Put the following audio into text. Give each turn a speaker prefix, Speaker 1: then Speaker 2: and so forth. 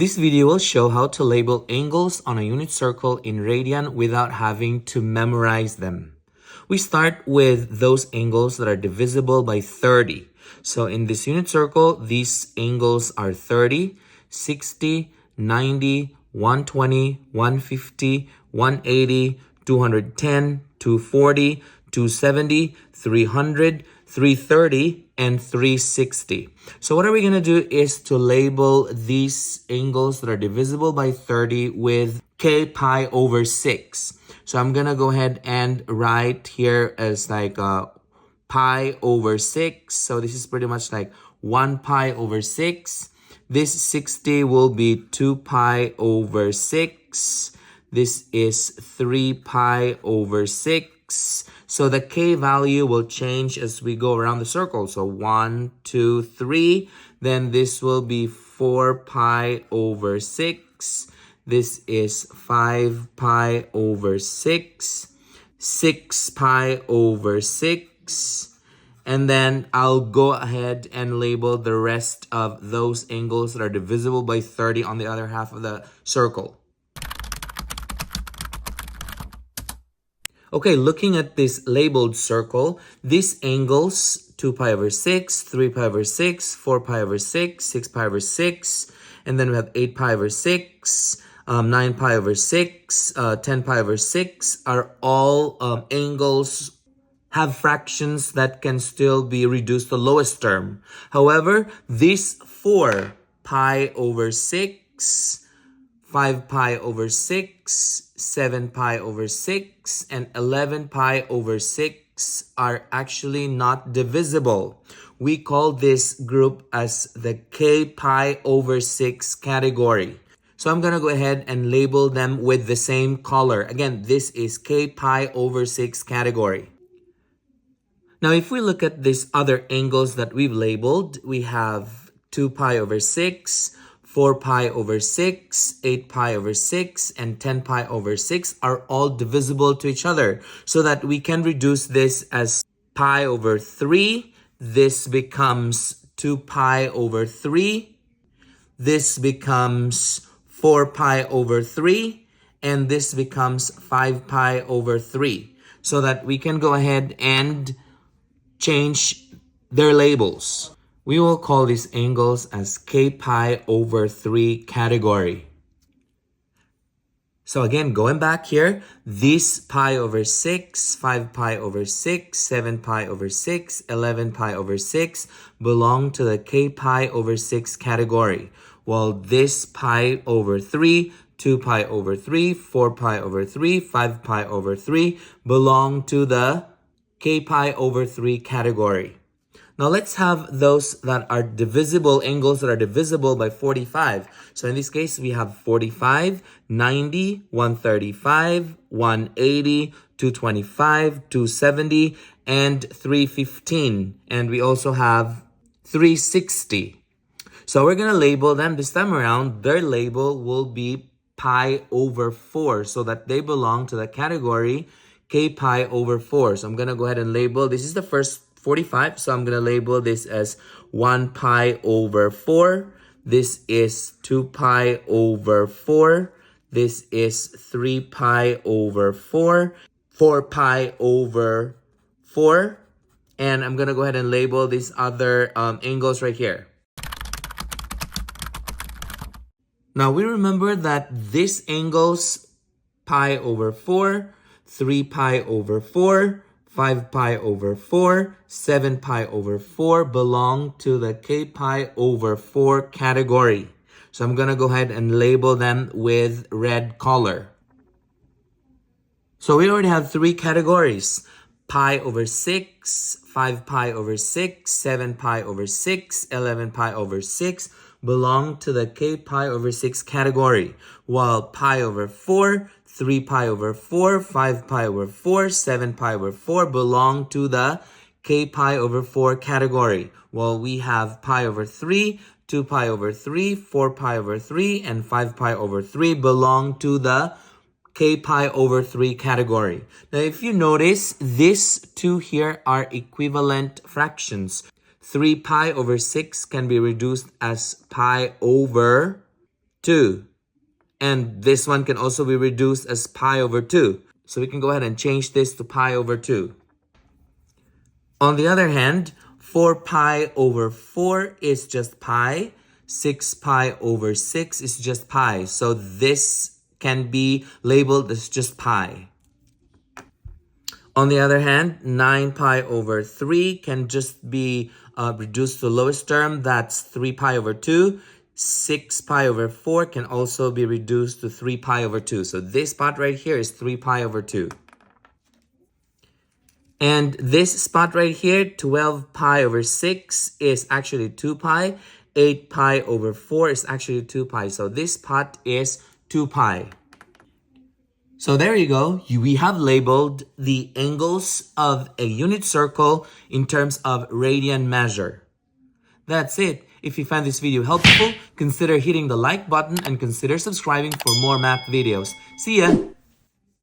Speaker 1: This video will show how to label angles on a unit circle in radian without having to memorize them. We start with those angles that are divisible by 30. So in this unit circle, these angles are 30, 60, 90, 120, 150, 180, 210, 240, 270, 300, 330, and 360. So what are we going to do is to label these angles that are divisible by 30 with k pi over 6. So I'm going to go ahead and write here as like pi over 6. So this is pretty much like 1 pi over 6. This 60 will be 2 pi over 6. This is 3 pi over 6. So the k value will change as we go around the circle. So 1, 2, 3. Then this will be 4 pi over 6. This is 5 pi over 6. 6 pi over 6. And then I'll go ahead and label the rest of those angles that are divisible by 30 on the other half of the circle. Okay, looking at this labeled circle, these angles, 2 pi over 6, 3 pi over 6, 4 pi over 6, 6 pi over 6, and then we have 8 pi over 6, 9 pi over 6, 10 pi over 6 are all angles have fractions that can still be reduced to lowest term. However, these 4 pi over 6, 5 pi over 6, 7 pi over 6, and 11 pi over 6 are actually not divisible. We call this group as the k pi over 6 category. So I'm going to go ahead and label them with the same color. Again, this is k pi over 6 category. Now, if we look at these other angles that we've labeled, we have 2 pi over 6, 4 pi over 6, 8 pi over 6, and 10 pi over 6 are all divisible to each other so that we can reduce this as pi over 3. This becomes 2 pi over 3. This becomes 4 pi over 3. And this becomes 5 pi over 3 so that we can go ahead and change their labels. We will call these angles as k pi over 3 category. So again, going back here, this pi over 6, 5 pi over 6, 7 pi over 6, 11 pi over 6 belong to the k pi over 6 category, while this pi over 3, 2 pi over 3, 4 pi over 3, 5 pi over 3 belong to the k pi over 3 category. Now let's have those that are divisible, angles that are divisible by 45. So in this case, we have 45, 90, 135, 180, 225, 270, and 315. And we also have 360. So we're going to label them this time around. Their label will be pi over 4 so that they belong to the category k pi over 4. So I'm going to go ahead and label, this is the first 45. So I'm going to label this as 1 pi over 4. This is 2 pi over 4. This is 3 pi over 4. 4 pi over 4. And I'm going to go ahead and label these other angles right here. Now we remember that these angles, pi over 4, 3 pi over 4, 5 pi over 4, 7 pi over 4 belong to the k pi over 4 category. So I'm going to go ahead and label them with red color. So we already have 3 categories. Pi over 6, 5 pi over 6, 7 pi over 6, 11 pi over 6 belong to the k pi over 6 category, while pi over 4, 3 pi over 4, 5 pi over 4, 7 pi over 4 belong to the k pi over 4 category. Well, we have pi over 3, 2 pi over 3, 4 pi over 3, and 5 pi over 3 belong to the k pi over 3 category. Now, if you notice, these two here are equivalent fractions. 3 pi over 6 can be reduced as pi over 2. And this one can also be reduced as pi over 2. So we can go ahead and change this to pi over 2. On the other hand, 4 pi over 4 is just pi. 6 pi over 6 is just pi. So this can be labeled as just pi. On the other hand, 9 pi over 3 can just be reduced to the lowest term. That's 3 pi over 2. 6 pi over 4 can also be reduced to 3 pi over 2. So this spot right here is 3 pi over 2. And this spot right here, 12 pi over 6 is actually 2 pi. 8 pi over 4 is actually 2 pi. So this spot is 2 pi. So there you go. We have labeled the angles of a unit circle in terms of radian measure. That's it. If you found this video helpful, consider hitting the like button and consider subscribing for more math videos. See ya!